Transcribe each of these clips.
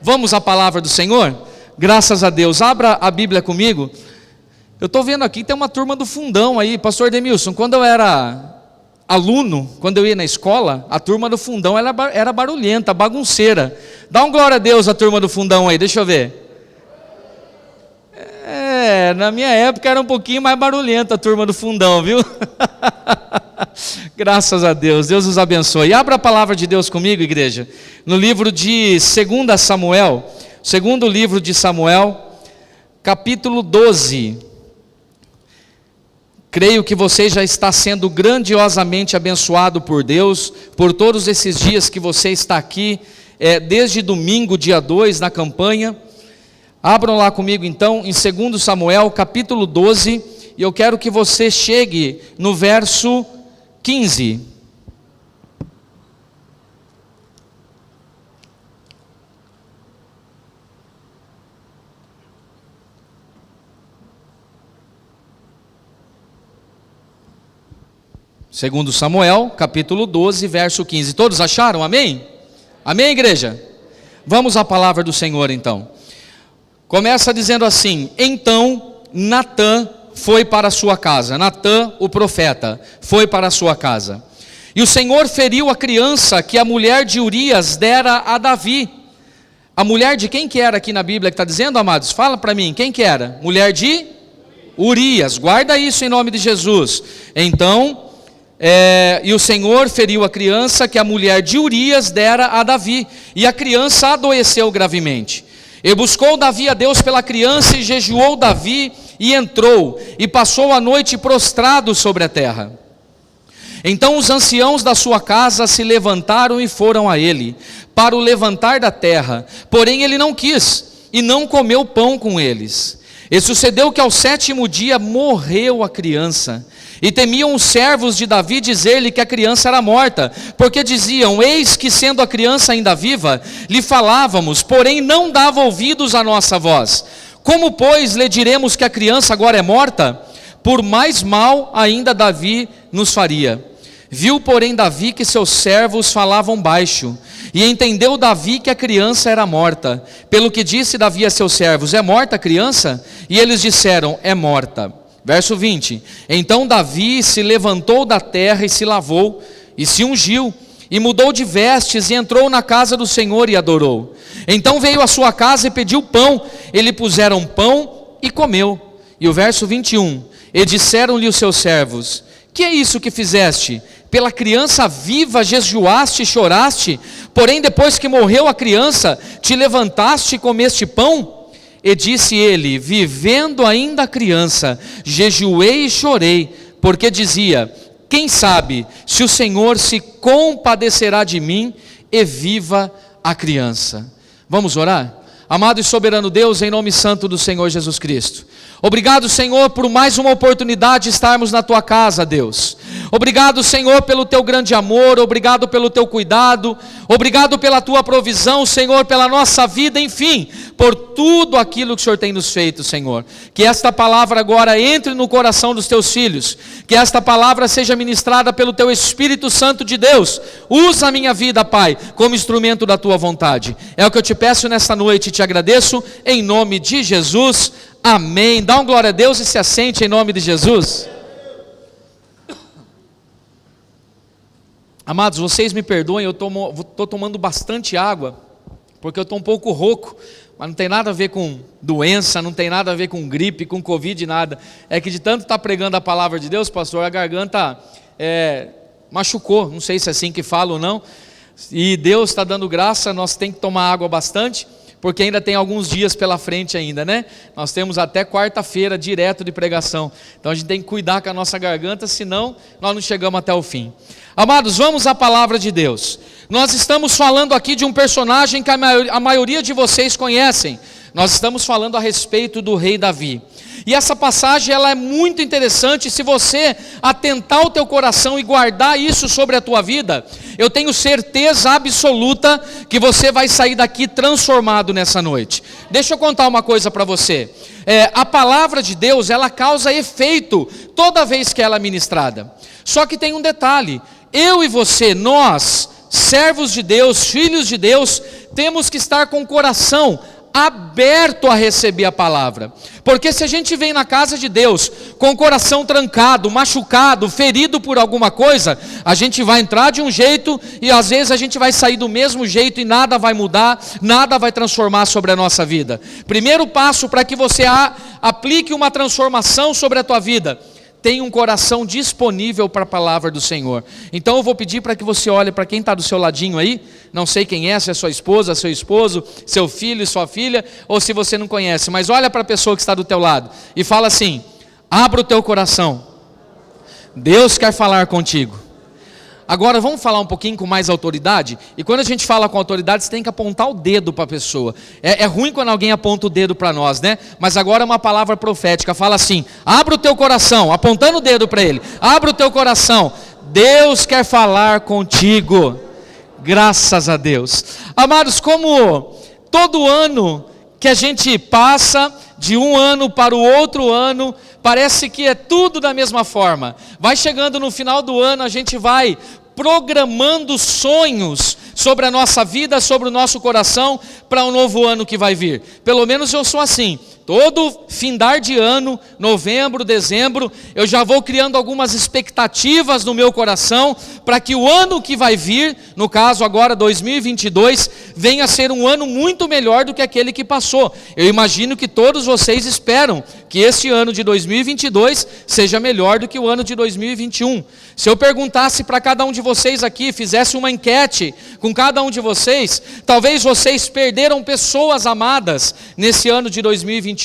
Vamos à palavra do Senhor? Graças a Deus. Abra a Bíblia comigo. Eu estou vendo aqui, tem uma turma do fundão aí. Pastor Demilson, quando eu era aluno, quando eu ia na escola, a turma do fundão era barulhenta, bagunceira. Dá um glória a Deus a turma do fundão aí, deixa eu ver. Na minha época era um pouquinho mais barulhenta a turma do fundão, viu? Graças a Deus, Deus os abençoe. Abra a palavra de Deus comigo, igreja, no livro de 2 Samuel, segundo livro de Samuel, capítulo 12. Creio que você já está sendo grandiosamente abençoado por Deus, por todos esses dias que você está aqui, desde domingo, dia 2, na campanha. Abram lá comigo então, em 2 Samuel, capítulo 12, e eu quero que você chegue no verso 15. Segundo Samuel, capítulo 12, verso 15. Todos acharam? Amém? Amém, igreja? Vamos à palavra do Senhor então. Começa dizendo assim: então Natã foi para a sua casa. Natã, o profeta, foi para a sua casa. E o Senhor feriu a criança que a mulher de Urias dera a Davi. A mulher de quem que era aqui na Bíblia que está dizendo, amados? Fala para mim, quem que era? Mulher de Urias. Guarda isso em nome de Jesus. Então, e o Senhor feriu a criança que a mulher de Urias dera a Davi. E a criança adoeceu gravemente. E buscou Davi a Deus pela criança, e jejuou Davi, e entrou, e passou a noite prostrado sobre a terra. Então os anciãos da sua casa se levantaram e foram a ele, para o levantar da terra. Porém ele não quis, e não comeu pão com eles. E sucedeu que ao 7º dia morreu a criança. E temiam os servos de Davi dizer-lhe que a criança era morta, porque diziam: eis que sendo a criança ainda viva, lhe falávamos, porém não dava ouvidos à nossa voz. Como pois lhe diremos que a criança agora é morta? Por mais mal ainda Davi nos faria. Viu porém Davi que seus servos falavam baixo, e entendeu Davi que a criança era morta. Pelo que disse Davi a seus servos: é morta a criança? E eles disseram: é morta. Verso 20, então Davi se levantou da terra e se lavou, e se ungiu, e mudou de vestes, e entrou na casa do Senhor e adorou. Então veio à sua casa e pediu pão, e lhe puseram pão e comeu. E o verso 21, e disseram-lhe os seus servos: que é isso que fizeste? Pela criança viva jejuaste e choraste, porém depois que morreu a criança, te levantaste e comeste pão? E disse ele: vivendo ainda a criança, jejuei e chorei, porque dizia: quem sabe se o Senhor se compadecerá de mim e viva a criança. Vamos orar? Amado e soberano Deus, em nome santo do Senhor Jesus Cristo, obrigado, Senhor, por mais uma oportunidade de estarmos na Tua casa, Deus. Obrigado, Senhor, pelo Teu grande amor, obrigado pelo Teu cuidado, obrigado pela Tua provisão, Senhor, pela nossa vida, enfim, por tudo aquilo que o Senhor tem nos feito, Senhor. Que esta palavra agora entre no coração dos Teus filhos, que esta palavra seja ministrada pelo Teu Espírito Santo de Deus. Usa a minha vida, Pai, como instrumento da Tua vontade. É o que eu te peço nesta noite e te agradeço, em nome de Jesus. Amém. Dá um glória a Deus e se assente em nome de Jesus. Amados, vocês me perdoem, eu estou tomando bastante água, porque eu estou um pouco rouco, mas não tem nada a ver com doença, não tem nada a ver com gripe, com Covid, nada. É que de tanto estar pregando a palavra de Deus, pastor, a garganta machucou, não sei se é assim que fala ou não, e Deus está dando graça, nós temos que tomar água bastante, porque ainda tem alguns dias pela frente ainda, né? Nós temos até quarta-feira direto de pregação, então a gente tem que cuidar com a nossa garganta, senão nós não chegamos até o fim. Amados, vamos à palavra de Deus. Nós estamos falando aqui de um personagem que a maioria de vocês conhecem. Nós estamos falando a respeito do rei Davi. E essa passagem ela é muito interessante. Se você atentar o teu coração e guardar isso sobre a tua vida, eu tenho certeza absoluta que você vai sair daqui transformado nessa noite. Deixa eu contar uma coisa para você. A palavra de Deus, ela causa efeito toda vez que ela é ministrada. Só que tem um detalhe: eu e você, nós servos de Deus, filhos de Deus, temos que estar com o coração aberto a receber a palavra, porque se a gente vem na casa de Deus com o coração trancado, machucado, ferido por alguma coisa, a gente vai entrar de um jeito e às vezes a gente vai sair do mesmo jeito e nada vai mudar, nada vai transformar sobre a nossa vida. Primeiro passo para que você aplique uma transformação sobre a tua vida: tenha um coração disponível para a palavra do Senhor. Então eu vou pedir para que você olhe para quem está do seu ladinho aí, não sei quem é, se é sua esposa, seu esposo, seu filho e sua filha, ou se você não conhece, mas olha para a pessoa que está do teu lado e fala assim: abra o teu coração, Deus quer falar contigo. Agora vamos falar um pouquinho com mais autoridade, e quando a gente fala com autoridade, você tem que apontar o dedo para a pessoa. É ruim quando alguém aponta o dedo para nós, né? Mas agora é uma palavra profética, fala assim: abra o teu coração, apontando o dedo para ele, abra o teu coração, Deus quer falar contigo. Graças a Deus. Amados, como todo ano que a gente passa de um ano para o outro ano, parece que é tudo da mesma forma. Vai chegando no final do ano, a gente vai programando sonhos sobre a nossa vida, sobre o nosso coração, para um novo ano que vai vir. Pelo menos eu sou assim. Todo findar de ano, novembro, dezembro, eu já vou criando algumas expectativas no meu coração para que o ano que vai vir, no caso agora 2022, venha a ser um ano muito melhor do que aquele que passou. Eu imagino que todos vocês esperam que esse ano de 2022 seja melhor do que o ano de 2021. Se eu perguntasse para cada um de vocês aqui, fizesse uma enquete com cada um de vocês, talvez vocês perderam pessoas amadas nesse ano de 2021.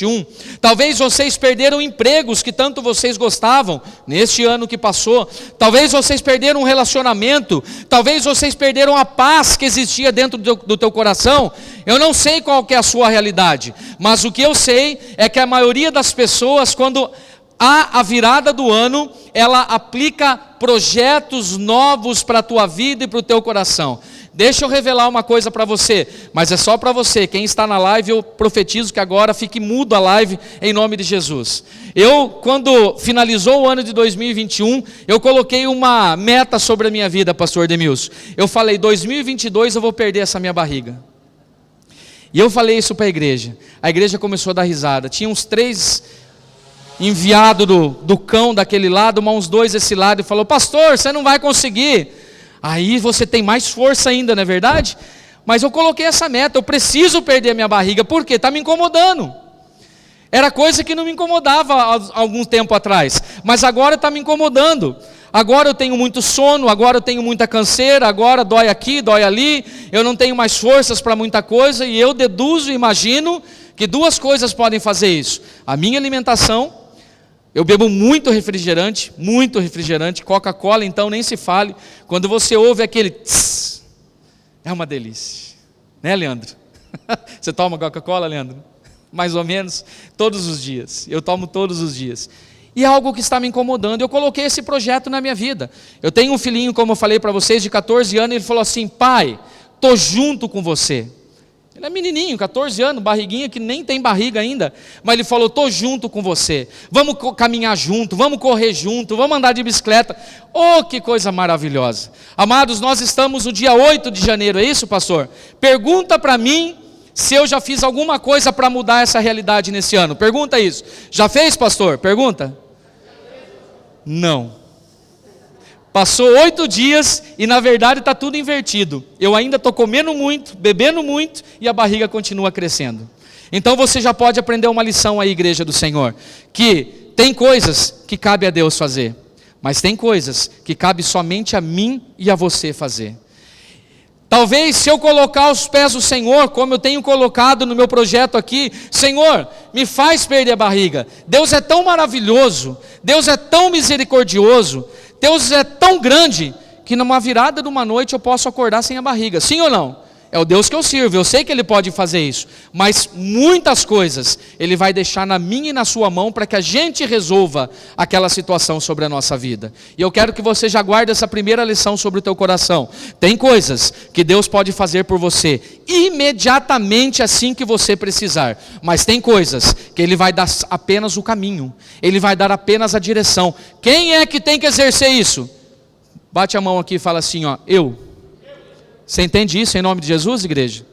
Talvez vocês perderam empregos que tanto vocês gostavam neste ano que passou. Talvez vocês perderam um relacionamento. Talvez vocês perderam a paz que existia dentro do teu coração. Eu não sei qual que é a sua realidade, mas o que eu sei é que a maioria das pessoas, quando há a virada do ano, ela aplica projetos novos para a tua vida e para o teu coração. Deixa eu revelar uma coisa para você, mas é só para você. Quem está na live, eu profetizo que agora fique mudo a live em nome de Jesus. Eu, quando finalizou o ano de 2021, eu coloquei uma meta sobre a minha vida, pastor Demilson. Eu falei, 2022 eu vou perder essa minha barriga. E eu falei isso para a igreja começou a dar risada. Tinha uns 3 enviados do cão daquele lado, mas uns 2 desse lado, e falou: pastor, você não vai conseguir. Aí você tem mais força ainda, não é verdade? Mas eu coloquei essa meta, eu preciso perder a minha barriga, por quê? Está me incomodando. Era coisa que não me incomodava há algum tempo atrás, mas agora está me incomodando. Agora eu tenho muito sono, agora eu tenho muita canseira, agora dói aqui, dói ali, eu não tenho mais forças para muita coisa, e eu deduzo e imagino que 2 coisas podem fazer isso: a minha alimentação. Eu bebo muito refrigerante, Coca-Cola então nem se fale. Quando você ouve aquele tss, é uma delícia, né, Leandro? Você toma Coca-Cola, Leandro? Mais ou menos todos os dias, eu tomo todos os dias. E é algo que está me incomodando. Eu coloquei esse projeto na minha vida. Eu tenho um filhinho, como eu falei para vocês, de 14 anos, ele falou assim: pai, estou junto com você. Ele é menininho, 14 anos, barriguinha que nem tem barriga ainda, mas ele falou: estou junto com você, vamos caminhar junto, vamos correr junto, vamos andar de bicicleta. Oh, que coisa maravilhosa. Amados, nós estamos no dia 8 de janeiro, é isso, pastor? Pergunta para mim se eu já fiz alguma coisa para mudar essa realidade nesse ano. Pergunta isso. Já fez, pastor? Pergunta. Não. Passou 8 dias e na verdade está tudo invertido. Eu ainda estou comendo muito, bebendo muito e a barriga continua crescendo. Então você já pode aprender uma lição aí, igreja do Senhor, que tem coisas que cabe a Deus fazer, mas tem coisas que cabe somente a mim e a você fazer. Talvez se eu colocar aos pés do Senhor, como eu tenho colocado no meu projeto aqui: Senhor, me faz perder a barriga. Deus é tão maravilhoso, Deus é tão misericordioso, Deus é tão grande, que numa virada de uma noite eu posso acordar sem a barriga. Sim ou não? É o Deus que eu sirvo, eu sei que Ele pode fazer isso. Mas muitas coisas Ele vai deixar na minha e na sua mão para que a gente resolva aquela situação sobre a nossa vida. E eu quero que você já guarde essa primeira lição sobre o teu coração. Tem coisas que Deus pode fazer por você imediatamente assim que você precisar. Mas tem coisas que Ele vai dar apenas o caminho. Ele vai dar apenas a direção. Quem é que tem que exercer isso? Bate a mão aqui e fala assim, ó: eu. Você entende isso em nome de Jesus, igreja?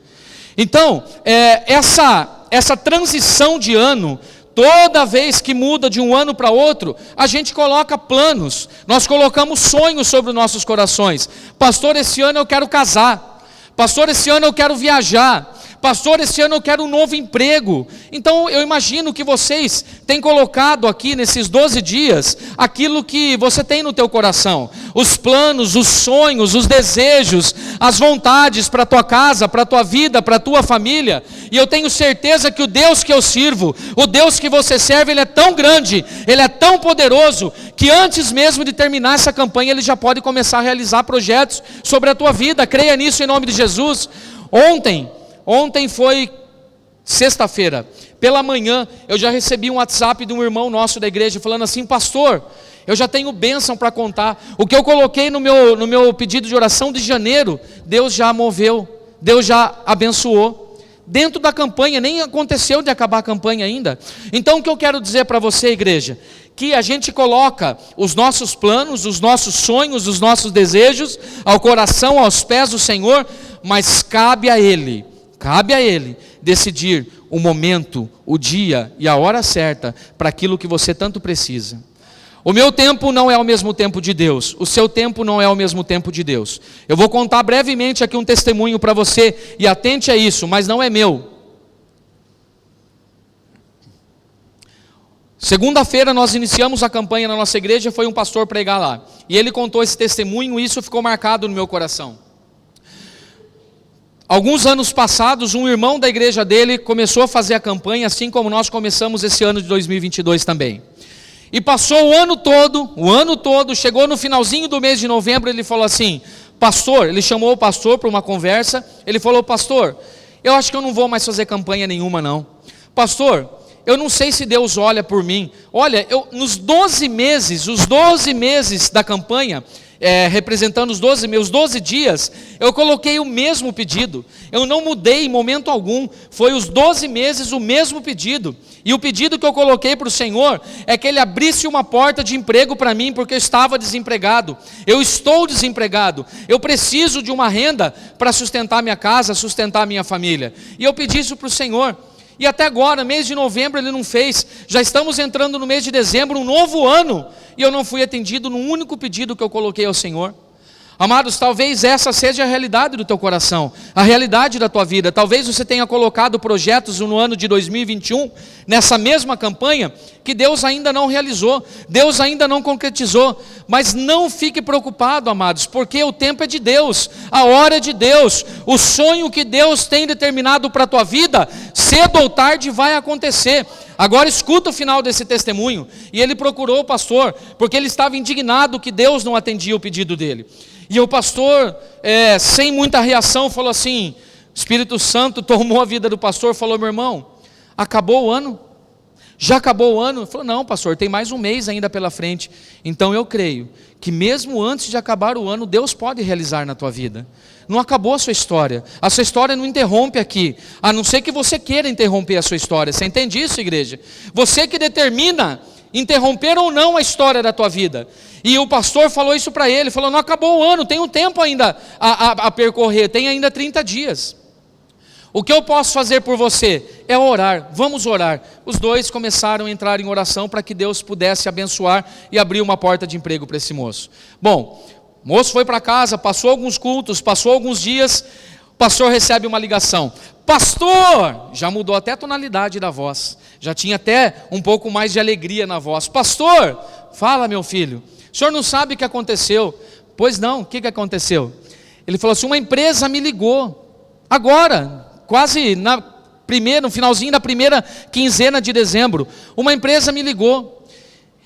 Então, essa transição de ano, toda vez que muda de um ano para outro, a gente coloca planos, nós colocamos sonhos sobre os nossos corações. Pastor, esse ano eu quero casar. Pastor, esse ano eu quero viajar. Pastor, esse ano eu quero um novo emprego. Então eu imagino que vocês têm colocado aqui nesses 12 dias aquilo que você tem no teu coração, os planos, os sonhos, os desejos, as vontades para a tua casa, para a tua vida, para a tua família. E eu tenho certeza que o Deus que eu sirvo, o Deus que você serve, Ele é tão grande, Ele é tão poderoso, que antes mesmo de terminar essa campanha, Ele já pode começar a realizar projetos sobre a tua vida. Creia nisso em nome de Jesus. Ontem foi sexta-feira, pela manhã, eu já recebi um WhatsApp de um irmão nosso da igreja, falando assim: pastor, eu já tenho bênção para contar, o que eu coloquei no meu pedido de oração de janeiro, Deus já moveu, Deus já abençoou, dentro da campanha, nem aconteceu de acabar a campanha ainda. Então o que eu quero dizer para você, igreja, que a gente coloca os nossos planos, os nossos sonhos, os nossos desejos, ao coração, aos pés do Senhor, mas cabe a Ele decidir o momento, o dia e a hora certa para aquilo que você tanto precisa. O meu tempo não é o mesmo tempo de Deus, o seu tempo não é o mesmo tempo de Deus. Eu vou contar brevemente aqui um testemunho para você, e atente a isso, mas não é meu. Segunda-feira nós iniciamos a campanha na nossa igreja, foi um pastor pregar lá, e ele contou esse testemunho, e isso ficou marcado no meu coração. Alguns anos passados, um irmão da igreja dele começou a fazer a campanha, assim como nós começamos esse ano de 2022 também. E passou o ano todo, chegou no finalzinho do mês de novembro, ele falou assim: pastor, ele chamou o pastor para uma conversa, ele falou: pastor, eu acho que eu não vou mais fazer campanha nenhuma não. Pastor, eu não sei se Deus olha por mim. Olha, nos 12 meses da campanha, representando os 12 dias, eu coloquei o mesmo pedido, eu não mudei em momento algum, foi os 12 meses o mesmo pedido, e o pedido que eu coloquei para o Senhor, é que Ele abrisse uma porta de emprego para mim, porque eu estava desempregado, eu estou desempregado, eu preciso de uma renda para sustentar minha casa, sustentar minha família, e eu pedi isso para o Senhor. E até agora, mês de novembro Ele não fez, já estamos entrando no mês de dezembro, um novo ano, e eu não fui atendido no único pedido que eu coloquei ao Senhor. Amados, talvez essa seja a realidade do teu coração, a realidade da tua vida. Talvez você tenha colocado projetos no ano de 2021, nessa mesma campanha, que Deus ainda não realizou, Deus ainda não concretizou. Mas não fique preocupado, amados, porque o tempo é de Deus, a hora é de Deus, o sonho que Deus tem determinado para a tua vida, cedo ou tarde vai acontecer. Agora escuta o final desse testemunho. E ele procurou o pastor, porque ele estava indignado que Deus não atendia o pedido dele. E o pastor, sem muita reação, falou assim: o Espírito Santo tomou a vida do pastor, falou: meu irmão, acabou o ano? Já acabou o ano? Ele falou: não, pastor, tem mais um mês ainda pela frente. Então eu creio que mesmo antes de acabar o ano, Deus pode realizar na tua vida. Não acabou a sua história não interrompe aqui, a não ser que você queira interromper a sua história. Você entende isso, igreja? Você que determina interromper ou não a história da tua vida. E o pastor falou isso para ele, falou: não acabou o ano, tem um tempo ainda a percorrer, tem ainda 30 dias. O que eu posso fazer por você é orar, vamos orar. Os dois começaram a entrar em oração para que Deus pudesse abençoar e abrir uma porta de emprego para esse moço. Bom, o moço foi para casa, passou alguns cultos, passou alguns dias, o pastor recebe uma ligação: pastor, já mudou até a tonalidade da voz, já tinha até um pouco mais de alegria na voz. Pastor, fala meu filho, o senhor não sabe o que aconteceu? Pois não, o que aconteceu? Ele falou assim: uma empresa me ligou, agora, quase no finalzinho da primeira quinzena de dezembro, uma empresa me ligou.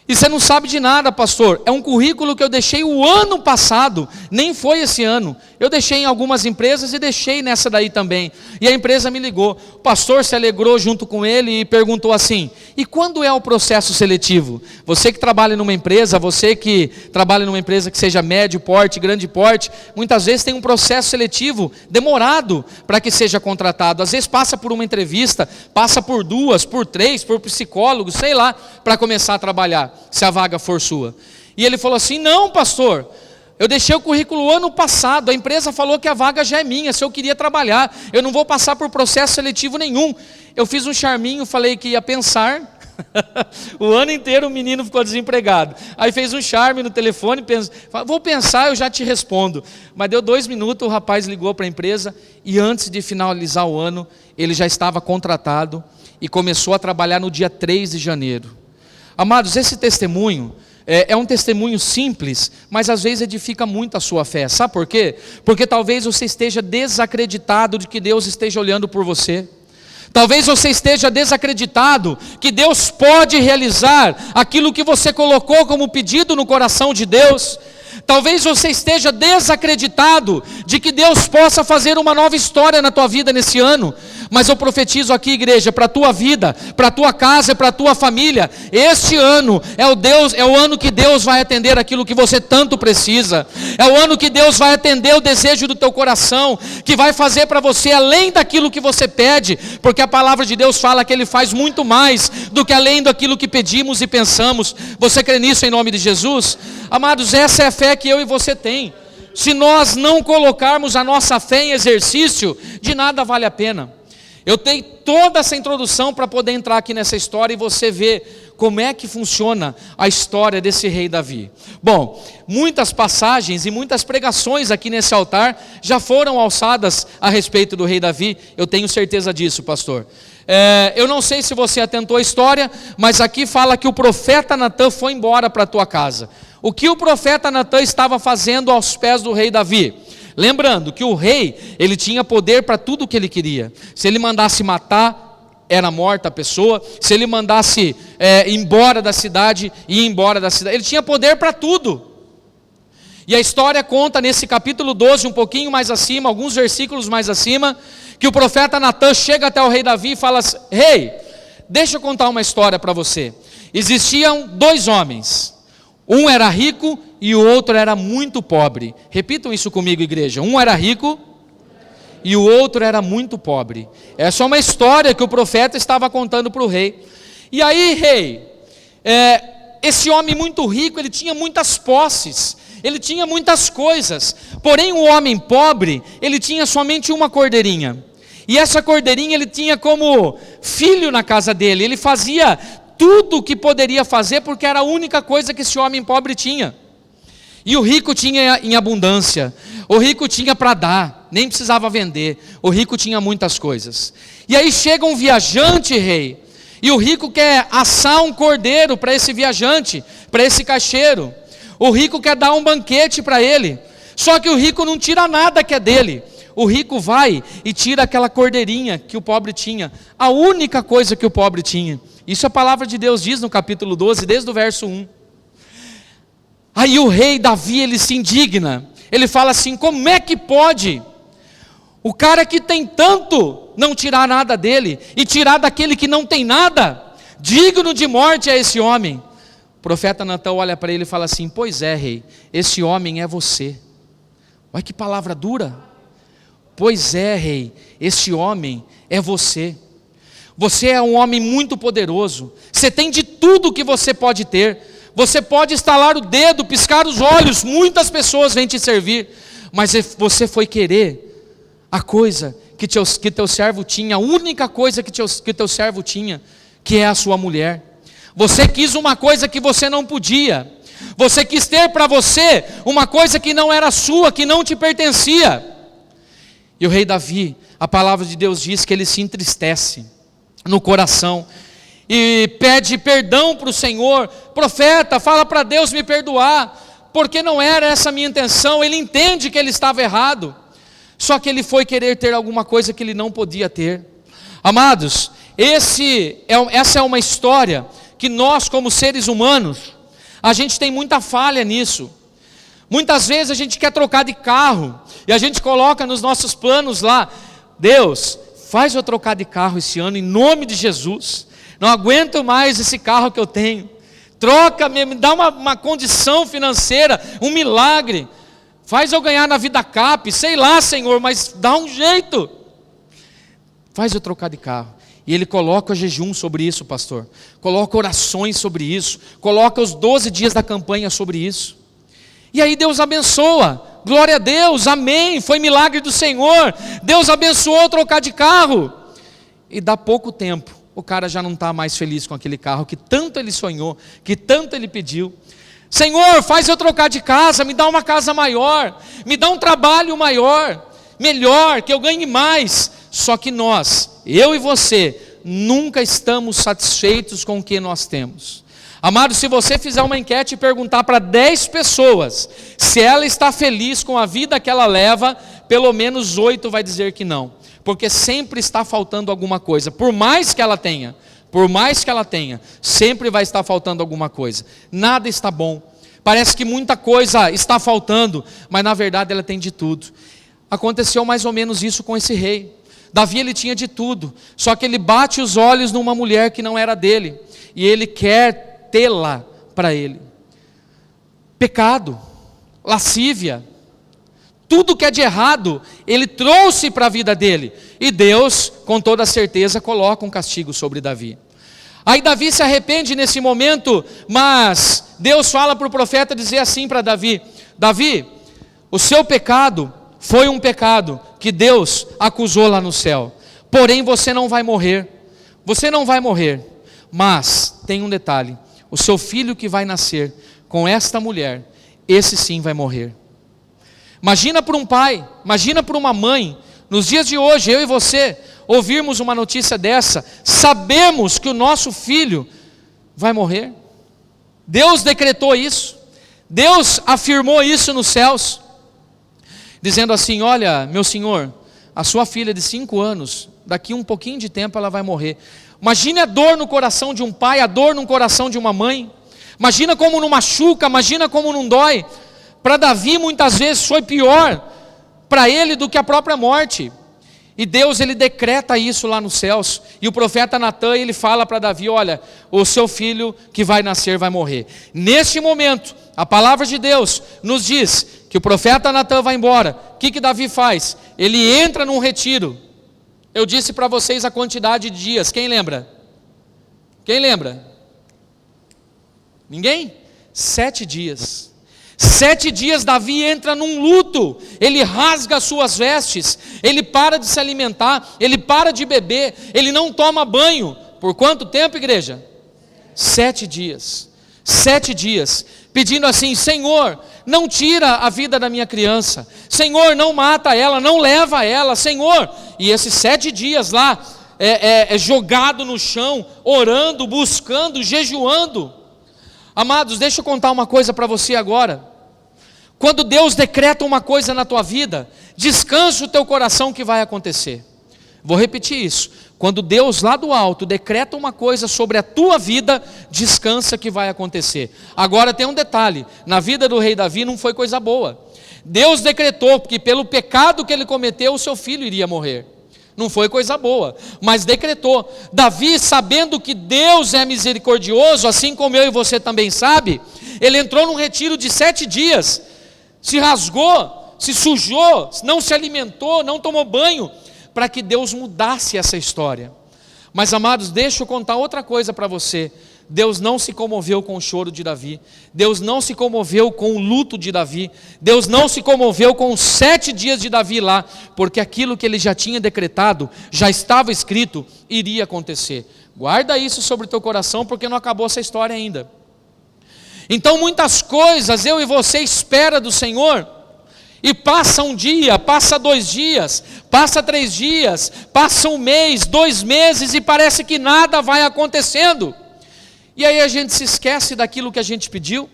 E você não sabe de nada, pastor, é um currículo que eu deixei o ano passado, nem foi esse ano, eu deixei em algumas empresas e deixei nessa daí também, e a empresa me ligou, o pastor se alegrou junto com ele e perguntou assim: e quando é o processo seletivo? Você que trabalha numa empresa, que seja médio porte, grande porte, muitas vezes tem um processo seletivo demorado para que seja contratado, às vezes passa por uma entrevista, passa por 2, por 3, por psicólogos, sei lá, para começar a trabalhar, se a vaga for sua. E ele falou assim: não, pastor, Eu deixei o currículo ano passado, a empresa falou que a vaga já é minha, se eu queria trabalhar, eu não vou passar por processo seletivo nenhum. Eu fiz um charminho, falei que ia pensar, o ano inteiro o menino ficou desempregado. Aí fez um charme no telefone, vou pensar, eu já te respondo. Mas deu 2 minutos, o rapaz ligou para a empresa e antes de finalizar o ano, ele já estava contratado e começou a trabalhar no dia 3 de janeiro. Amados, esse testemunho é um testemunho simples, mas às vezes edifica muito a sua fé. Sabe por quê? Porque talvez você esteja desacreditado de que Deus esteja olhando por você. Talvez você esteja desacreditado que Deus pode realizar aquilo que você colocou como pedido no coração de Deus. Talvez você esteja desacreditado de que Deus possa fazer uma nova história na tua vida nesse ano. Mas eu profetizo aqui, igreja, para a tua vida, para a tua casa, para a tua família. Este ano é o ano que Deus vai atender aquilo que você tanto precisa. É o ano que Deus vai atender o desejo do teu coração, que vai fazer para você além daquilo que você pede, porque a palavra de Deus fala que Ele faz muito mais do que além daquilo que pedimos e pensamos. Você crê nisso em nome de Jesus? Amados, essa é a fé que eu e você tem. Se nós não colocarmos a nossa fé em exercício, de nada vale a pena. Eu tenho toda essa introdução para poder entrar aqui nessa história e você ver como é que funciona a história desse rei Davi. Bom, muitas passagens e muitas pregações aqui nesse altar já foram alçadas a respeito do rei Davi, eu tenho certeza disso, pastor. Eu não sei se você atentou à história, mas aqui fala que o profeta Natã foi embora para a tua casa. O que o profeta Natã estava fazendo aos pés do rei Davi? Lembrando que o rei, ele tinha poder para tudo o que ele queria. Se ele mandasse matar, era morta a pessoa. Se ele mandasse ir embora da cidade, ia embora da cidade. Ele tinha poder para tudo. E a história conta nesse capítulo 12, um pouquinho mais acima, alguns versículos mais acima, que o profeta Natã chega até o rei Davi e fala assim: rei, deixa eu contar uma história para você. Existiam 2 homens. Um era rico e o outro era muito pobre. Repitam isso comigo, igreja. Um era rico e o outro era muito pobre. Essa é uma história que o profeta estava contando para o rei. E aí, rei, esse homem muito rico, ele tinha muitas posses, ele tinha muitas coisas. Porém, o homem pobre, ele tinha somente uma cordeirinha. E essa cordeirinha ele tinha como filho na casa dele. Ele fazia tudo o que poderia fazer, porque era a única coisa que esse homem pobre tinha. E o rico tinha em abundância, o rico tinha para dar, nem precisava vender, o rico tinha muitas coisas. E aí chega um viajante, rei, e o rico quer assar um cordeiro para esse viajante, para esse caixeiro. O rico quer dar um banquete para ele, só que o rico não tira nada que é dele. O rico vai e tira aquela cordeirinha que o pobre tinha, a única coisa que o pobre tinha. Isso a palavra de Deus diz no capítulo 12, desde o verso 1. Aí o rei Davi, ele se indigna, ele fala assim: como é que pode o cara que tem tanto não tirar nada dele, e tirar daquele que não tem nada? Digno de morte é esse homem. O profeta Natã olha para ele e fala assim: pois é, rei, esse homem é você. Olha que palavra dura. Pois é, rei, esse homem é você. Você é um homem muito poderoso, você tem de tudo que você pode ter, você pode estalar o dedo, piscar os olhos, muitas pessoas vêm te servir, mas você foi querer a coisa que teu servo tinha, a única coisa que teu servo tinha, que é a sua mulher. Você quis uma coisa que você não podia, você quis ter para você uma coisa que não era sua, que não te pertencia. E o rei Davi, a palavra de Deus diz que ele se entristece no coração e pede perdão para o Senhor. Profeta, fala para Deus me perdoar, porque não era essa a minha intenção. Ele entende que ele estava errado, só que ele foi querer ter alguma coisa que ele não podia ter. Amados, essa é uma história que nós, como seres humanos, a gente tem muita falha nisso. Muitas vezes a gente quer trocar de carro e a gente coloca nos nossos planos lá: Deus, faz eu trocar de carro esse ano em nome de Jesus. Não aguento mais esse carro que eu tenho. Troca, me dá uma condição financeira, um milagre. Faz eu ganhar na Vida Cap, sei lá, Senhor, mas dá um jeito. Faz eu trocar de carro. E ele coloca jejum sobre isso, pastor. Coloca orações sobre isso. Coloca os 12 dias da campanha sobre isso. E aí Deus abençoa, glória a Deus, amém, foi milagre do Senhor, Deus abençoou trocar de carro. E dá pouco tempo, o cara já não está mais feliz com aquele carro que tanto ele sonhou, que tanto ele pediu. Senhor, faz eu trocar de casa, me dá uma casa maior, me dá um trabalho maior, melhor, que eu ganhe mais. Só que nós, eu e você, nunca estamos satisfeitos com o que nós temos. Amado, se você fizer uma enquete e perguntar para 10 pessoas se ela está feliz com a vida que ela leva, pelo menos 8 vai dizer que não, porque sempre está faltando alguma coisa, por mais que ela tenha, sempre vai estar faltando alguma coisa, nada está bom, parece que muita coisa está faltando, mas na verdade ela tem de tudo. Aconteceu mais ou menos isso com esse rei. Davi, ele tinha de tudo, só que ele bate os olhos numa mulher que não era dele, e ele quer tê-la para ele. Pecado, lascívia, tudo que é de errado, ele trouxe para a vida dele, e Deus, com toda certeza, coloca um castigo sobre Davi. Aí Davi se arrepende nesse momento, mas Deus fala para o profeta dizer assim para Davi: Davi, o seu pecado foi um pecado que Deus acusou lá no céu, porém você não vai morrer, mas tem um detalhe: o seu filho que vai nascer com esta mulher, esse sim vai morrer. Imagina para um pai, imagina para uma mãe, nos dias de hoje, eu e você, ouvirmos uma notícia dessa, sabemos que o nosso filho vai morrer. Deus decretou isso, Deus afirmou isso nos céus, dizendo assim: olha, meu senhor, a sua filha de 5 anos, daqui um pouquinho de tempo ela vai morrer. Imagine a dor no coração de um pai, a dor no coração de uma mãe. Imagina como não machuca, imagina como não dói. Para Davi muitas vezes foi pior para ele do que a própria morte. E Deus, ele decreta isso lá nos céus. E o profeta Natã, ele fala para Davi: olha, o seu filho que vai nascer vai morrer. Neste momento, a palavra de Deus nos diz que o profeta Natã vai embora. O que Davi faz? Ele entra num retiro. Eu disse para vocês a quantidade de dias. Quem lembra? Ninguém? 7 dias. 7 dias Davi entra num luto. Ele rasga as suas vestes. Ele para de se alimentar. Ele para de beber. Ele não toma banho. Por quanto tempo, igreja? 7 dias. 7 dias. Pedindo assim: Senhor, não tira a vida da minha criança, Senhor, não mata ela, não leva ela, Senhor. E esses 7 dias lá, jogado no chão, orando, buscando, jejuando. Amados, deixa eu contar uma coisa para você agora. Quando Deus decreta uma coisa na tua vida, descansa o teu coração que vai acontecer. Vou repetir isso: quando Deus lá do alto decreta uma coisa sobre a tua vida, descansa que vai acontecer. Agora tem um detalhe: na vida do rei Davi não foi coisa boa. Deus decretou que pelo pecado que ele cometeu, o seu filho iria morrer. Não foi coisa boa, mas decretou. Davi, sabendo que Deus é misericordioso, assim como eu e você também sabe, ele entrou num retiro de 7 dias, se rasgou, se sujou, não se alimentou, não tomou banho, para que Deus mudasse essa história. Mas amados, deixa eu contar outra coisa para você. Deus não se comoveu com o choro de Davi, Deus não se comoveu com o luto de Davi, Deus não se comoveu com os 7 dias de Davi lá, porque aquilo que ele já tinha decretado, já estava escrito, iria acontecer. Guarda isso sobre o teu coração, porque não acabou essa história ainda. Então muitas coisas eu e você espera do Senhor, e passa um dia, passa 2 dias, passa 3 dias, passa 1 mês, 2 meses, e parece que nada vai acontecendo. E aí a gente se esquece daquilo que a gente pediu.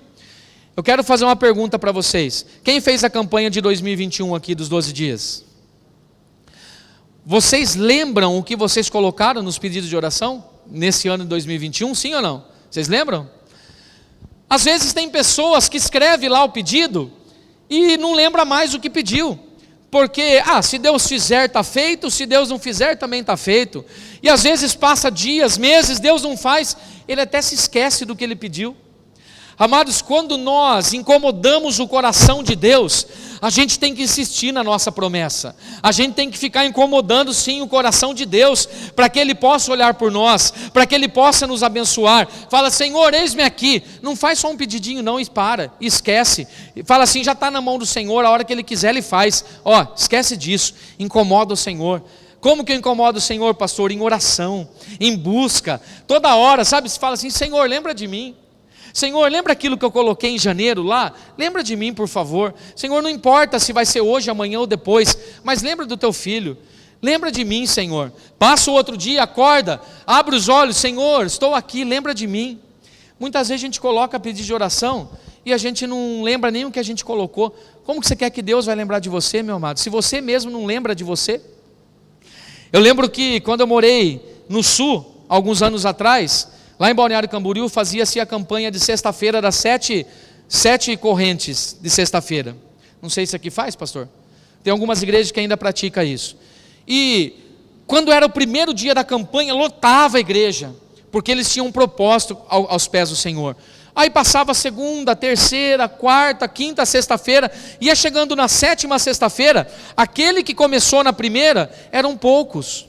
Eu quero fazer uma pergunta para vocês. Quem fez a campanha de 2021 aqui dos 12 dias? Vocês lembram o que vocês colocaram nos pedidos de oração? Nesse ano de 2021, sim ou não? Vocês lembram? Às vezes tem pessoas que escrevem lá o pedido e não lembra mais o que pediu, porque, se Deus fizer está feito, se Deus não fizer também está feito, e às vezes passa dias, meses, Deus não faz, ele até se esquece do que ele pediu. Amados, quando nós incomodamos o coração de Deus, a gente tem que insistir na nossa promessa, a gente tem que ficar incomodando sim o coração de Deus, para que Ele possa olhar por nós, para que Ele possa nos abençoar. Fala: Senhor, eis-me aqui. Não faz só um pedidinho não, e para, esquece. Fala assim: já está na mão do Senhor, a hora que Ele quiser Ele faz. Esquece disso, incomoda o Senhor. Como que eu incomodo o Senhor, pastor? Em oração, em busca, toda hora, sabe? Se fala assim: Senhor, lembra de mim. Senhor, lembra aquilo que eu coloquei em janeiro lá? Lembra de mim, por favor. Senhor, não importa se vai ser hoje, amanhã ou depois, mas lembra do teu filho. Lembra de mim, Senhor. Passa o outro dia, acorda, abre os olhos: Senhor, estou aqui, lembra de mim. Muitas vezes a gente coloca pedido de oração e a gente não lembra nem o que a gente colocou. Como que você quer que Deus vai lembrar de você, meu amado, se você mesmo não lembra de você? Eu lembro que quando eu morei no sul, alguns anos atrás, lá em Balneário Camboriú, fazia-se a campanha de sexta-feira das sete correntes de sexta-feira. Não sei se aqui faz, pastor. Tem algumas igrejas que ainda praticam isso. E quando era o primeiro dia da campanha, lotava a igreja, porque eles tinham um propósito aos pés do Senhor. Aí passava a segunda, terceira, quarta, quinta, sexta-feira, ia chegando na sétima sexta-feira, aquele que começou na primeira, eram poucos.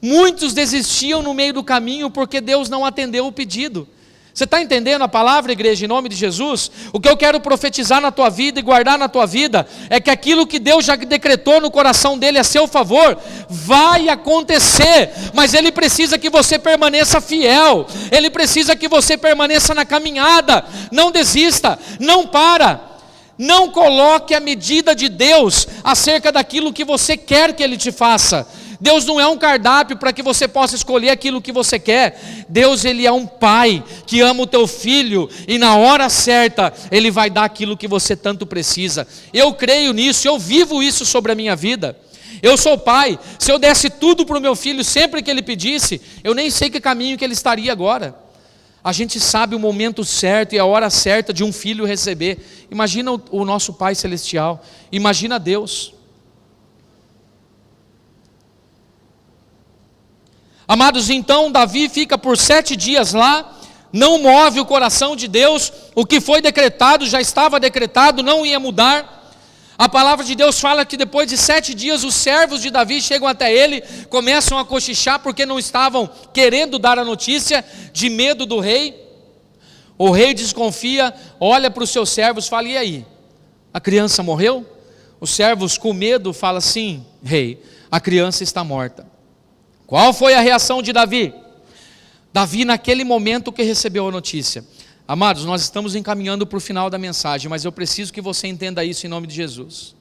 Muitos desistiam no meio do caminho, porque Deus não atendeu o pedido. Você está entendendo a palavra, igreja, em nome de Jesus? O que eu quero profetizar na tua vida e guardar na tua vida, é que aquilo que Deus já decretou no coração dele a seu favor, vai acontecer, mas Ele precisa que você permaneça fiel, Ele precisa que você permaneça na caminhada, não desista, não para, não coloque a medida de Deus acerca daquilo que você quer que Ele te faça. Deus não é um cardápio para que você possa escolher aquilo que você quer. Deus, Ele é um pai que ama o teu filho, e na hora certa Ele vai dar aquilo que você tanto precisa. Eu creio nisso, eu vivo isso sobre a minha vida. Eu sou pai, se eu desse tudo para o meu filho sempre que ele pedisse, eu nem sei que caminho que ele estaria agora. A gente sabe o momento certo e a hora certa de um filho receber. Imagina o nosso Pai Celestial, imagina Deus. Amados, então Davi fica por 7 dias lá, não move o coração de Deus, o que foi decretado já estava decretado, não ia mudar. A palavra de Deus fala que depois de 7 dias os servos de Davi chegam até ele, começam a cochichar porque não estavam querendo dar a notícia, de medo do rei. O rei desconfia, olha para os seus servos e fala: e aí, a criança morreu? Os servos com medo falam assim: rei, a criança está morta. Qual foi a reação de Davi? Davi, naquele momento que recebeu a notícia. Amados, nós estamos encaminhando para o final da mensagem, mas eu preciso que você entenda isso em nome de Jesus.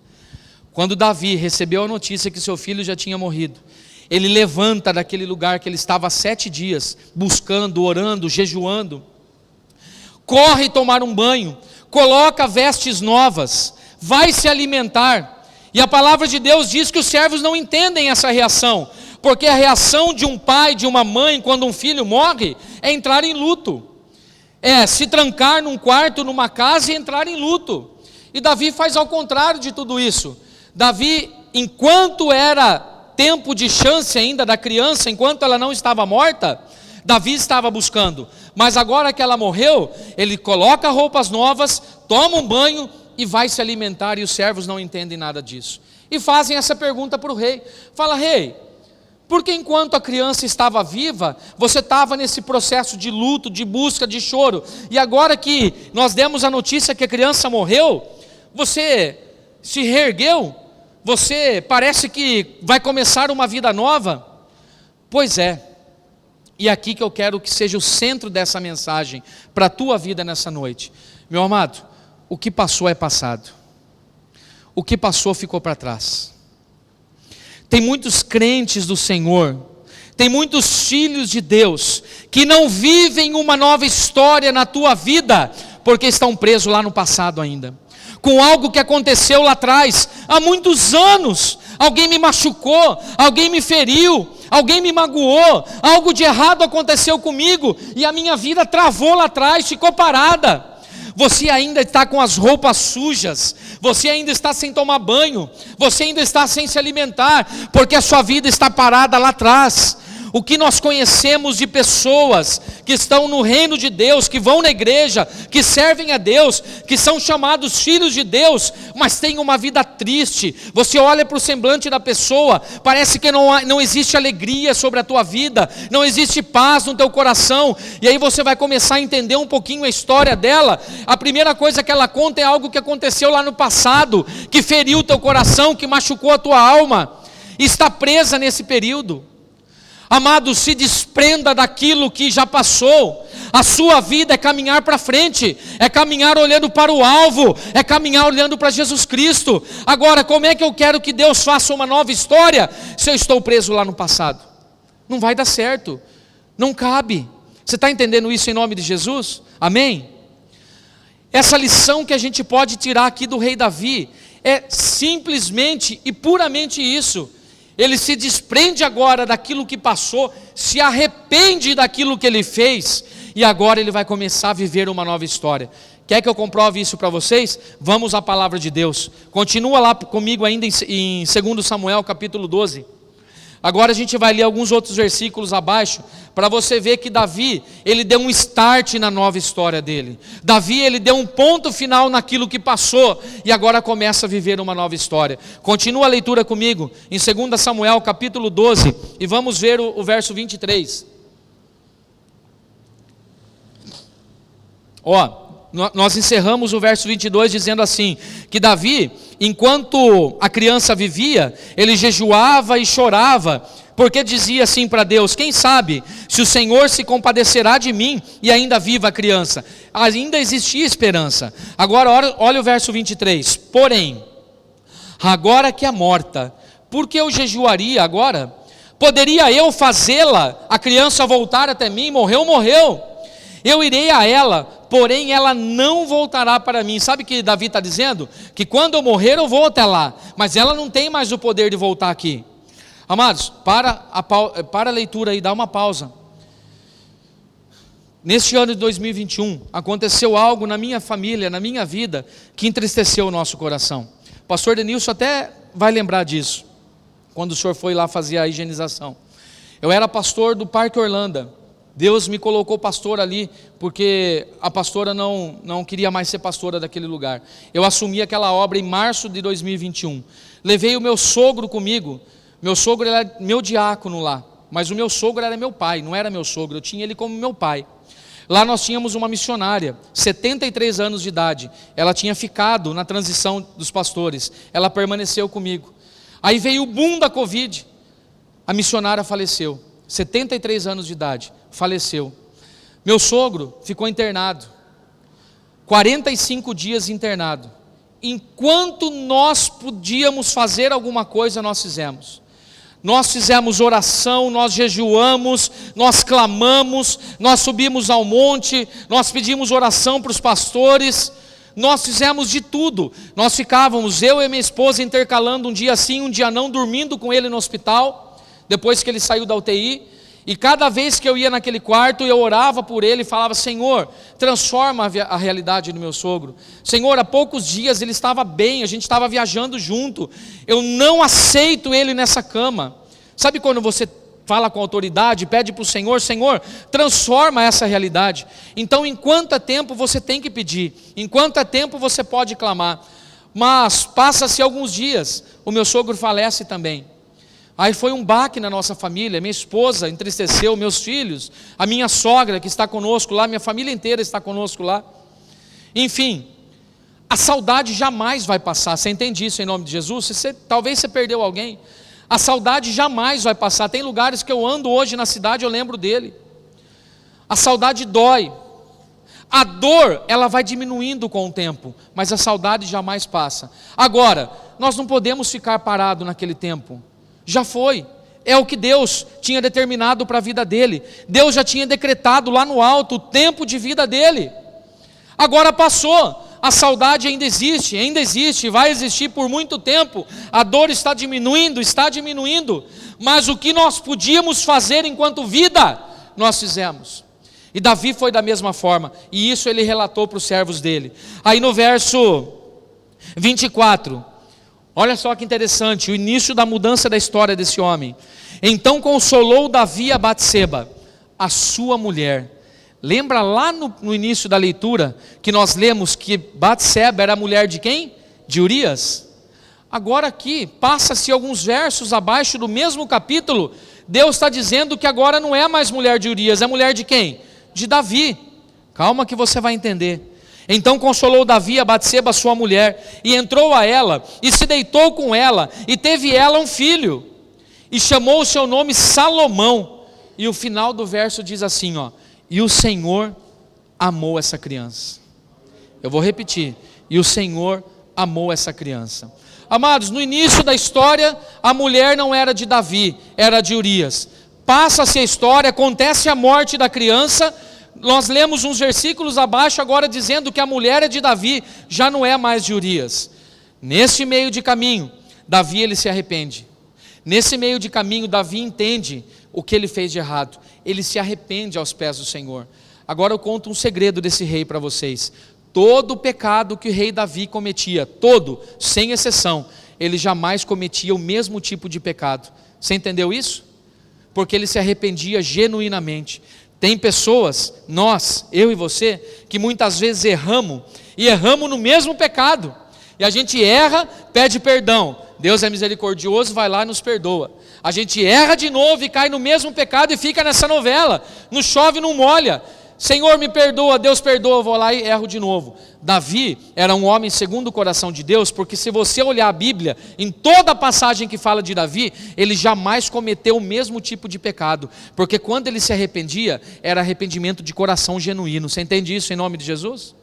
Quando Davi recebeu a notícia que seu filho já tinha morrido, ele levanta daquele lugar que ele estava há 7 dias, buscando, orando, jejuando, corre tomar um banho, coloca vestes novas, vai se alimentar, e a palavra de Deus diz que os servos não entendem essa reação, porque a reação de um pai, de uma mãe, quando um filho morre, é entrar em luto, é se trancar num quarto, numa casa e entrar em luto. E Davi faz ao contrário de tudo isso. Davi, enquanto era tempo de chance ainda da criança, enquanto ela não estava morta, Davi estava buscando, mas agora que ela morreu, ele coloca roupas novas, toma um banho e vai se alimentar, e os servos não entendem nada disso, e fazem essa pergunta para o rei, fala: rei, porque enquanto a criança estava viva, você estava nesse processo de luto, de busca, de choro, e agora que nós demos a notícia que a criança morreu, você se reergueu, você parece que vai começar uma vida nova? Pois é, e aqui que eu quero que seja o centro dessa mensagem, para a tua vida nessa noite. Meu amado, o que passou é passado, o que passou ficou para trás. Tem muitos crentes do Senhor, tem muitos filhos de Deus, que não vivem uma nova história na tua vida, porque estão presos lá no passado ainda, com algo que aconteceu lá atrás, há muitos anos. Alguém me machucou, alguém me feriu, alguém me magoou, algo de errado aconteceu comigo, e a minha vida travou lá atrás, ficou parada. Você ainda está com as roupas sujas, você ainda está sem tomar banho, você ainda está sem se alimentar, porque a sua vida está parada lá atrás. o que nós conhecemos de pessoas que estão no reino de Deus, que vão na igreja, que servem a Deus, que são chamados filhos de Deus, mas têm uma vida triste. Você olha para o semblante da pessoa, parece que não existe alegria sobre a tua vida, não existe paz no teu coração, e aí você vai começar a entender um pouquinho a história dela. A primeira coisa que ela conta é algo que aconteceu lá no passado, que feriu o teu coração, que machucou a tua alma, está presa nesse período. Amado, se desprenda daquilo que já passou. A sua vida é caminhar para frente, é caminhar olhando para o alvo, é caminhar olhando para Jesus Cristo. Agora, como é que eu quero que Deus faça uma nova história se eu estou preso lá no passado? Não vai dar certo, não cabe. Você está entendendo isso em nome de Jesus? Amém? Essa lição que a gente pode tirar aqui do rei Davi é simplesmente e puramente isso. Ele se desprende agora daquilo que passou, se arrepende daquilo que ele fez, e agora ele vai começar a viver uma nova história. Quer que eu comprove isso para vocês? Vamos à palavra de Deus. Continua lá comigo ainda em 2 Samuel capítulo 12. Agora a gente vai ler alguns outros versículos abaixo, para você ver que Davi, ele deu um start na nova história dele. Davi, ele deu um ponto final naquilo que passou, e agora começa a viver uma nova história. Continua a leitura comigo, em 2 Samuel capítulo 12, e vamos ver o verso 23. Nós encerramos o verso 22 dizendo assim, que Davi, enquanto a criança vivia, ele jejuava e chorava, porque dizia assim para Deus: quem sabe se o Senhor se compadecerá de mim e ainda viva a criança. Ainda existia esperança. Agora olha o verso 23. Porém, agora que é morta, por que eu jejuaria agora? Poderia eu fazê-la, a criança voltar até mim? Morreu. Eu irei a ela, porém ela não voltará para mim. Sabe o que Davi está dizendo? Que quando eu morrer eu vou até lá, mas ela não tem mais o poder de voltar aqui. Amados, para a leitura aí, dá uma pausa. Neste ano de 2021, aconteceu algo na minha família, na minha vida, que entristeceu o nosso coração. O pastor Denilson até vai lembrar disso, quando o senhor foi lá fazer a higienização. Eu era pastor do Parque Orlando. Deus me colocou pastor ali, porque a pastora não queria mais ser pastora daquele lugar. Eu assumi aquela obra em março de 2021. Levei o meu sogro comigo. Meu sogro era meu diácono lá, mas o meu sogro era meu pai, não era meu sogro, eu tinha ele como meu pai. Lá nós tínhamos uma missionária, 73 anos de idade. Ela tinha ficado na transição dos pastores. Ela permaneceu comigo. Aí veio o boom da Covid. A missionária faleceu. 73 anos de idade, faleceu. Meu sogro ficou internado, 45 dias internado. Enquanto nós podíamos fazer alguma coisa, nós fizemos. Nós fizemos oração, nós jejuamos, nós clamamos, nós subimos ao monte, nós pedimos oração para os pastores, nós fizemos de tudo. Nós ficávamos, eu e minha esposa, intercalando um dia sim, um dia não, dormindo com ele no hospital, depois que ele saiu da UTI, e cada vez que eu ia naquele quarto, eu orava por ele e falava: Senhor, transforma a realidade do meu sogro. Senhor, há poucos dias ele estava bem, a gente estava viajando junto, eu não aceito ele nessa cama. Sabe quando você fala com autoridade, pede para o Senhor: Senhor, transforma essa realidade. Então, enquanto é tempo você tem que pedir, enquanto é tempo você pode clamar. Mas passa-se alguns dias, o meu sogro falece também. Aí foi um baque na nossa família, minha esposa entristeceu, meus filhos, a minha sogra que está conosco lá, minha família inteira está conosco lá. Enfim, a saudade jamais vai passar. Você entende isso em nome de Jesus? Talvez você perdeu alguém. A saudade jamais vai passar. Tem lugares que eu ando hoje na cidade, eu lembro dele. A saudade dói. A dor, ela vai diminuindo com o tempo, mas a saudade jamais passa. Agora, nós não podemos ficar parados naquele tempo. Já foi, é o que Deus tinha determinado para a vida dele. Deus já tinha decretado lá no alto o tempo de vida dele. Agora passou, a saudade ainda existe, vai existir por muito tempo. A dor está diminuindo, mas o que nós podíamos fazer enquanto vida, nós fizemos. E Davi foi da mesma forma, e isso ele relatou para os servos dele. Aí no verso 24, Olha só que interessante, o início da mudança da história desse homem. Então consolou Davi a Batseba, a sua mulher. Lembra lá no início da leitura, que nós lemos que Batseba era a mulher de quem? De Urias. Agora aqui, passa-se alguns versos abaixo do mesmo capítulo, Deus está dizendo que agora não é mais mulher de Urias, é mulher de quem? De Davi. Calma que você vai entender. Então consolou Davi a Batseba, sua mulher, e entrou a ela, e se deitou com ela, e teve ela um filho, e chamou o seu nome Salomão. E o final do verso diz assim, ó: e o Senhor amou essa criança. Eu vou repetir: e o Senhor amou essa criança. Amados, no início da história, a mulher não era de Davi, era de Urias. Passa-se a história, acontece a morte da criança. Nós lemos uns versículos abaixo agora dizendo que a mulher é de Davi, já não é mais de Urias. Nesse meio de caminho, Davi ele se arrepende. Nesse meio de caminho, Davi entende o que ele fez de errado. Ele se arrepende aos pés do Senhor. Agora eu conto um segredo desse rei para vocês. Todo o pecado que o rei Davi cometia, todo, sem exceção, ele jamais cometia o mesmo tipo de pecado. Você entendeu isso? Porque ele se arrependia genuinamente. Tem pessoas, nós, eu e você, que muitas vezes erramos, e erramos no mesmo pecado, e a gente erra, pede perdão, Deus é misericordioso, vai lá e nos perdoa. A gente erra de novo e cai no mesmo pecado e fica nessa novela, não chove, não molha. Senhor me perdoa, Deus perdoa, eu vou lá e erro de novo. Davi era um homem segundo o coração de Deus, porque se você olhar a Bíblia, em toda a passagem que fala de Davi, ele jamais cometeu o mesmo tipo de pecado, porque quando ele se arrependia, era arrependimento de coração genuíno. Você entende isso em nome de Jesus?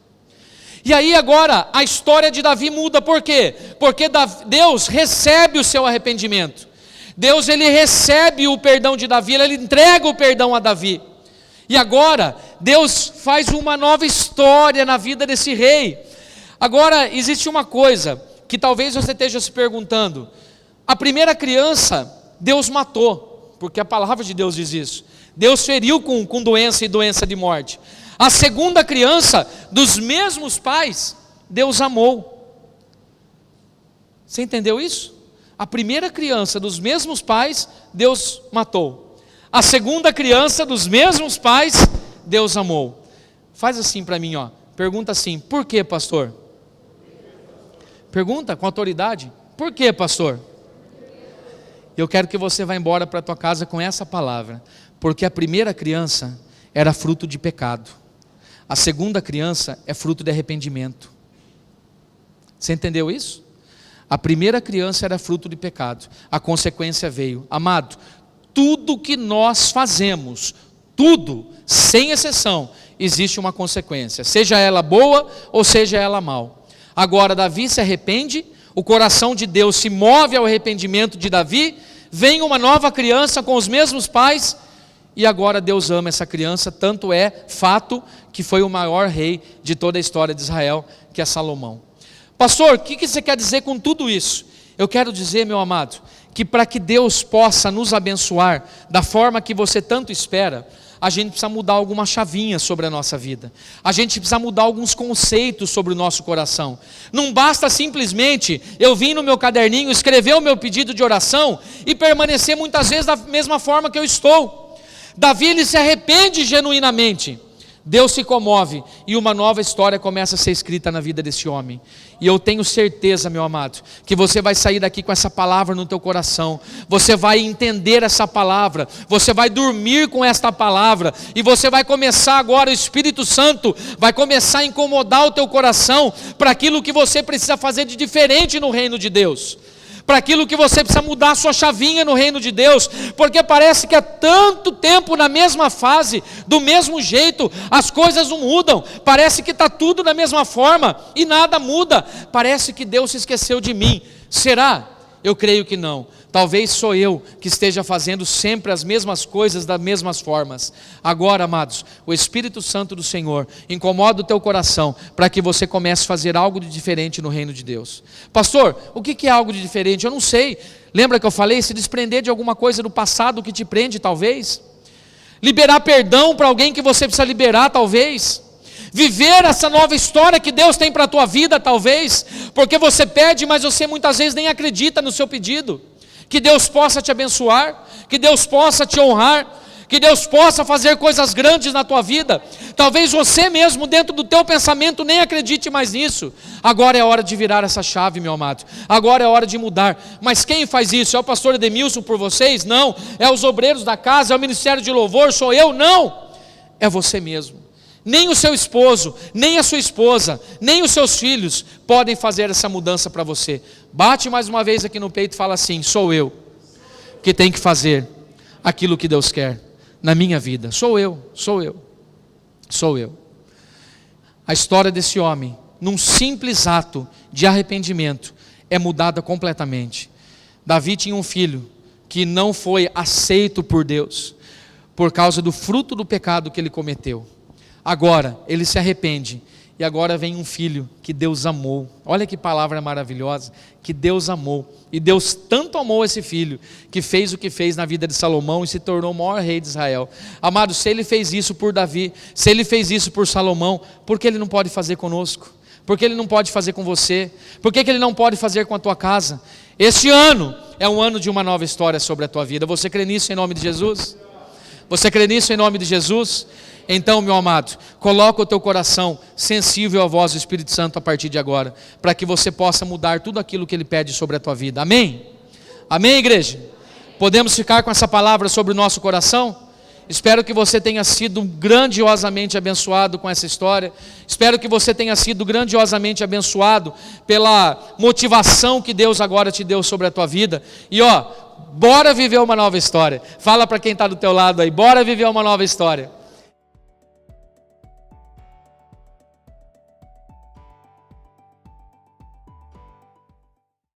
E aí agora, a história de Davi muda, por quê? Porque Deus recebe o seu arrependimento. Deus ele recebe o perdão de Davi, ele entrega o perdão a Davi. E agora, Deus faz uma nova história na vida desse rei. Agora, existe uma coisa que talvez você esteja se perguntando. A primeira criança, Deus matou, porque a palavra de Deus diz isso. Deus feriu com doença e doença de morte. A segunda criança, dos mesmos pais, Deus amou. Você entendeu isso? A primeira criança, dos mesmos pais, Deus matou. A segunda criança dos mesmos pais, Deus amou. Faz assim para mim, ó. Pergunta assim: por que, pastor? Pergunta com autoridade: por que, pastor? Eu quero que você vá embora para a tua casa com essa palavra. Porque a primeira criança era fruto de pecado. A segunda criança é fruto de arrependimento. Você entendeu isso? A primeira criança era fruto de pecado. A consequência veio. Amado, tudo que nós fazemos, tudo, sem exceção, existe uma consequência, seja ela boa ou seja ela mal. Agora Davi se arrepende, o coração de Deus se move ao arrependimento de Davi, vem uma nova criança com os mesmos pais, e agora Deus ama essa criança, tanto é fato que foi o maior rei de toda a história de Israel, que é Salomão. Pastor, o que você quer dizer com tudo isso? Eu quero dizer, meu amado, que para que Deus possa nos abençoar da forma que você tanto espera, a gente precisa mudar algumas chavinhas sobre a nossa vida. A gente precisa mudar alguns conceitos sobre o nosso coração. Não basta simplesmente eu vir no meu caderninho, escrever o meu pedido de oração e permanecer muitas vezes da mesma forma que eu estou. Davi ele se arrepende genuinamente. Deus se comove e uma nova história começa a ser escrita na vida desse homem. E eu tenho certeza, meu amado, que você vai sair daqui com essa palavra no teu coração. Você vai entender essa palavra, você vai dormir com esta palavra e você vai começar agora, o Espírito Santo vai começar a incomodar o teu coração para aquilo que você precisa fazer de diferente no reino de Deus. Para aquilo que você precisa mudar a sua chavinha no reino de Deus, porque parece que há tanto tempo na mesma fase, do mesmo jeito, as coisas não mudam, parece que está tudo da mesma forma e nada muda, parece que Deus se esqueceu de mim. Será? Eu creio que não. Talvez sou eu que esteja fazendo sempre as mesmas coisas das mesmas formas. Agora, amados, o Espírito Santo do Senhor incomoda o teu coração para que você comece a fazer algo de diferente no reino de Deus. Pastor, o que é algo de diferente? Eu não sei. Lembra que eu falei? Se desprender de alguma coisa do passado que te prende, talvez. Liberar perdão para alguém que você precisa liberar, talvez. Viver essa nova história que Deus tem para a tua vida, talvez, porque você pede, mas você muitas vezes nem acredita no seu pedido. Que Deus possa te abençoar, que Deus possa te honrar, que Deus possa fazer coisas grandes na tua vida. Talvez você mesmo, dentro do teu pensamento, nem acredite mais nisso. Agora é hora de virar essa chave, meu amado. Agora é hora de mudar. Mas quem faz isso? É o pastor Edemilson por vocês? Não. É os obreiros da casa? É o ministério de louvor? Sou eu? Não. É você mesmo. Nem o seu esposo, nem a sua esposa, nem os seus filhos podem fazer essa mudança para você. Bate mais uma vez aqui no peito e fala assim: sou eu que tenho que fazer aquilo que Deus quer na minha vida. Sou eu. A história desse homem, num simples ato de arrependimento, é mudada completamente. Davi tinha um filho que não foi aceito por Deus, por causa do fruto do pecado que ele cometeu. Agora, ele se arrepende, e agora vem um filho que Deus amou. Olha que palavra maravilhosa, que Deus amou. E Deus tanto amou esse filho, que fez o que fez na vida de Salomão e se tornou o maior rei de Israel. Amado, se ele fez isso por Davi, se ele fez isso por Salomão, por que ele não pode fazer conosco? Por que ele não pode fazer com você? Por que ele não pode fazer com a tua casa? Este ano é um ano de uma nova história sobre a tua vida. Você crê nisso em nome de Jesus? Você crê nisso em nome de Jesus? Então, meu amado, coloca o teu coração sensível à voz do Espírito Santo a partir de agora, para que você possa mudar tudo aquilo que Ele pede sobre a tua vida. Amém? Amém, igreja? Podemos ficar com essa palavra sobre o nosso coração? Espero que você tenha sido grandiosamente abençoado com essa história. Espero que você tenha sido grandiosamente abençoado pela motivação que Deus agora te deu sobre a tua vida. E bora viver uma nova história. Fala para quem está do teu lado aí, bora viver uma nova história.